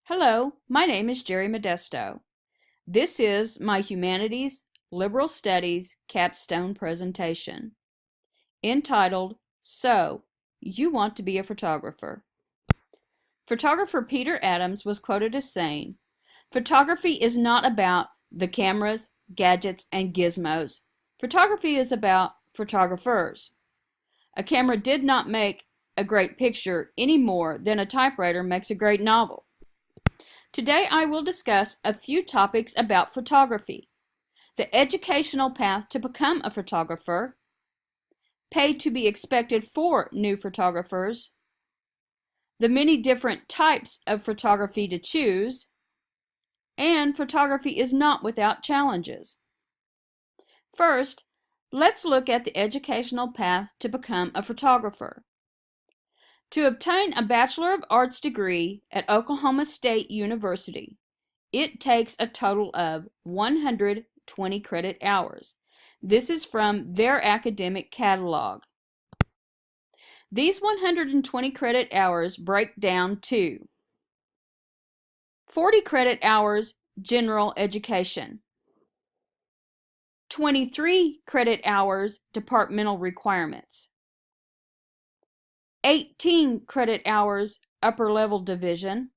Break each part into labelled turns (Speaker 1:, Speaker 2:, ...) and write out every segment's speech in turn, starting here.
Speaker 1: Hello, my name is Jerry Modesto. This is my Humanities Liberal Studies Capstone presentation, entitled, So, You Want to Be a Photographer. Photographer Peter Adams was quoted as saying, "Photography is not about the cameras, gadgets, and gizmos. Photography is about photographers. A camera did not make a great picture any more than a typewriter makes a great novel." Today I will discuss a few topics about photography: the educational path to become a photographer, pay to be expected for new photographers, the many different types of photography to choose, and photography is not without challenges. First, let's look at the educational path to become a photographer. To obtain a Bachelor of Arts degree at Oklahoma State University, it takes a total of 120 credit hours. This is from their academic catalog. These 120 credit hours break down to 40 credit hours general education, 23 credit hours departmental requirements, 18 credit hours upper level division,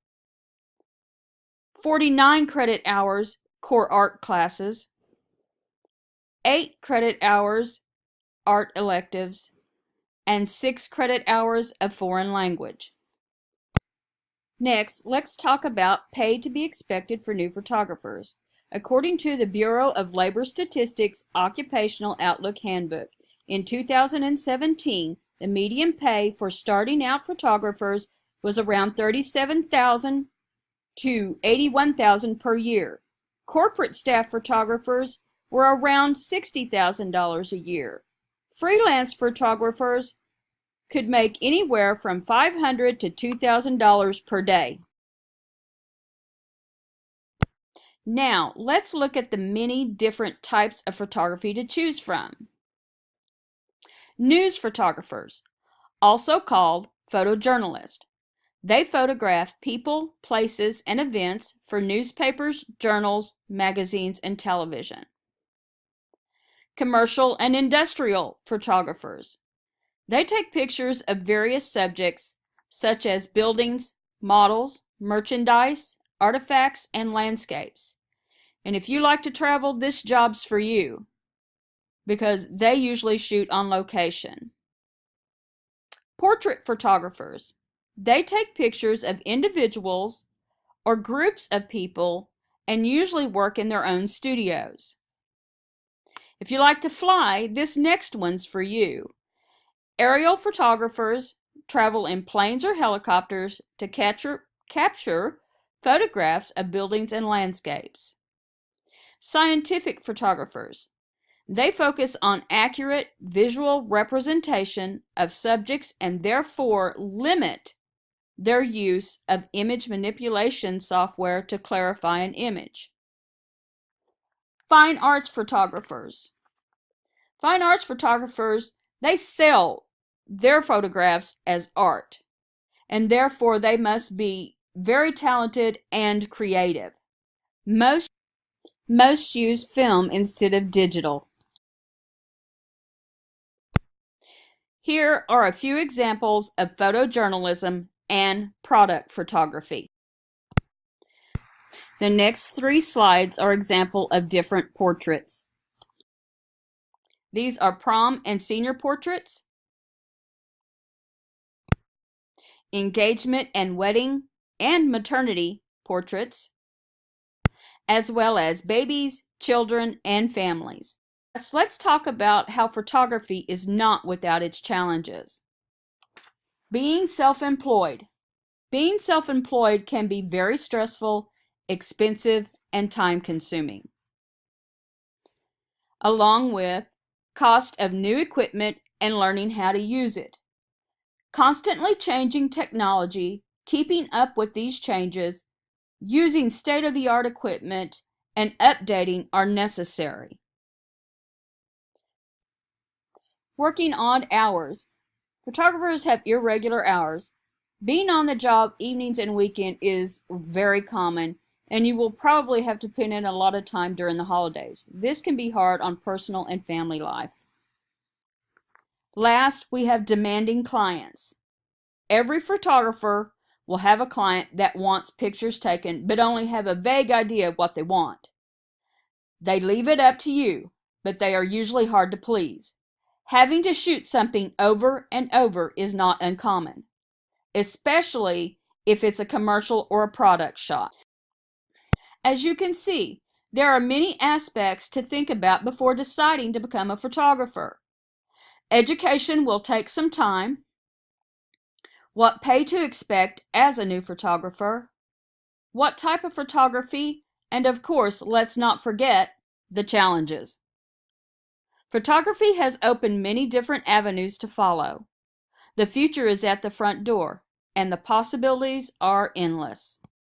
Speaker 1: 49 credit hours core art classes, 8 credit hours art electives, and 6 credit hours of foreign language. Next, let's talk about pay to be expected for new photographers. According to the Bureau of Labor Statistics Occupational Outlook Handbook, in 2017, the median pay for starting out photographers was around $37,000 to $81,000 per year. Corporate staff photographers were around $60,000 a year. Freelance photographers could make anywhere from $500 to $2,000 per day. Now, let's look at the many different types of photography to choose from. News photographers, also called photojournalists. They photograph people, places, and events for newspapers, journals, magazines, and television. Commercial and industrial photographers. They take pictures of various subjects such as buildings, models, merchandise, artifacts, and landscapes. And if you like to travel, this job's for you, because they usually shoot on location. Portrait photographers. They take pictures of individuals or groups of people and usually work in their own studios. If you like to fly, this next one's for you. Aerial photographers travel in planes or helicopters to capture photographs of buildings and landscapes. Scientific photographers. They focus on accurate visual representation of subjects and therefore limit their use of image manipulation software to clarify an image. Fine arts photographers. Fine arts photographers, they sell their photographs as art, and therefore they must be very talented and creative. Most use film instead of digital. Here are a few examples of photojournalism and product photography. The next 3 slides are examples of different portraits. These are prom and senior portraits, engagement and wedding and maternity portraits, as well as babies, children, and families. Let's talk about how photography is not without its challenges. Being self-employed. Being self-employed can be very stressful, expensive, and time-consuming, along with cost of new equipment and learning how to use it. Constantly changing technology, keeping up with these changes, using state-of-the-art equipment, and updating are necessary. Working odd hours. Photographers have irregular hours. Being on the job evenings and weekend is very common, and you will probably have to put in a lot of time during the holidays. This can be hard on personal and family life. Last, we have demanding clients. Every photographer will have a client that wants pictures taken but only have a vague idea of what they want. They leave it up to you, but they are usually hard to please. Having to shoot something over and over is not uncommon, especially if it's a commercial or a product shot. As you can see, there are many aspects to think about before deciding to become a photographer. Education will take some time. What pay to expect as a new photographer? What type of photography? And of course, let's not forget the challenges. Photography has opened many different avenues to follow. The future is at the front door, and the possibilities are endless.